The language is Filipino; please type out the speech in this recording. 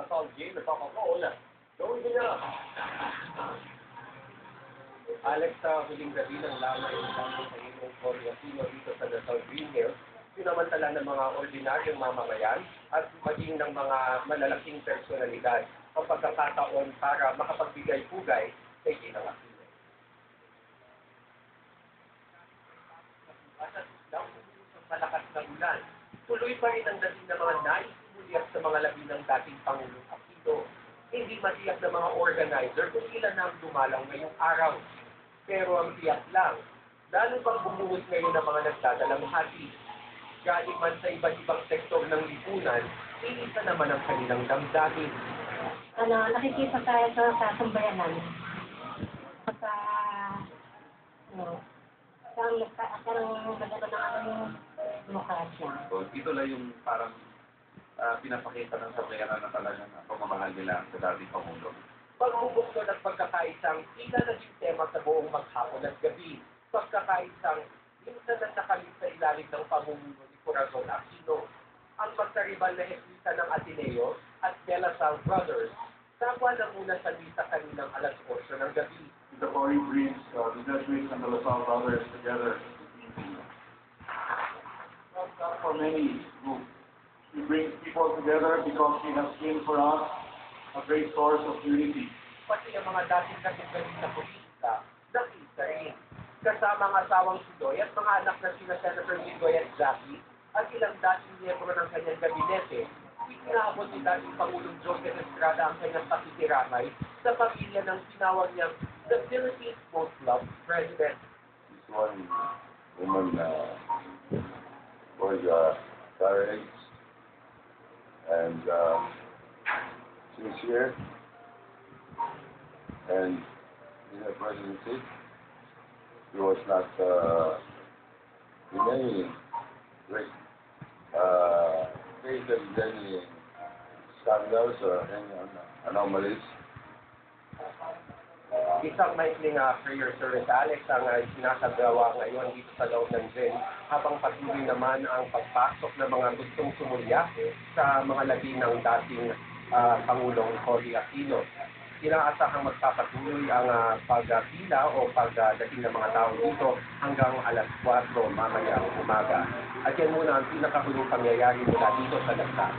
Assault game, nagkakakoon na. Gawin ko niya. Alex, sa huling gabi ng lamay ng Panginoong Cory Aquino dito sa Dasal Green Hills, sinamantala ng mga ordinaryong mamamayan at maging ng mga malalaking personalidad ang pagkakataon para makapagbigay-pugay kay Ginang Aquino. At daw ng malakas na ulan, tuloy pa rin ang dating ng mga naisimuliyak sa mga labi ng dating Pangulong Aquino. Hindi matiyak ng mga organizer kung ilan ang dumalang ngayong araw. Pero ang tiyak lang, lalo bang bumuhos ngayon ng mga nagdadalang hati. Galing man sa iba't ibang sektor ng lipunan, iisa naman ang kanilang damdamin. Nakikita tayo sa sambayanan. Parang maganda na ang mukha siya. So, ito lang yung parang pinapakita ng sambayanan na talaga na pamamahal nila sa dating Pangulo. Pagbubuklod at pagkakaisang tila naging tema sa buong maghapon at gabi. Pagkakaisang minsan na nakalip sa ilalim ng pamumuno ni Corazon Aquino. Ang magkaribal na ekwita ng Ateneo at De La Salle Brothers, kapwa na muna sa misa kaninang alas 8 ng gabi. The Cory brings the Jesuits and the La Salle brothers together. For many groups, he brings people together because he has been for us a great source of unity. Pati ang mga dating katigaling sa politika, nakita rin. Kasama ang asawang si Doy at mga anak na sina Senator Jinggoy at Jackie at ilang dating miyembro ng kanyang gabinete, itinabot ni dating Pangulong Joseph Estrada ang kanyang pakikiramay sa pamilya ng tinawag niyang the Philippines Boat Club President. This one woman was courage and sincere, and in her presidency, he was not in any great case of any scandals or any anomalies. Isang maikling prayer service, Alex, ang sinasagawa ngayon dito sa loob ng Zen, habang patuloy naman ang pagpasok ng mga gustong sumulya sa mga labi ng dating Pangulong Cory Aquino. Inaasahang magpapatuloy ang pagpila o pagdating ng mga tao dito hanggang alas 4 mamayang umaga. At yan muna ang pinakahuling pangyayari mula dito sa Dasal.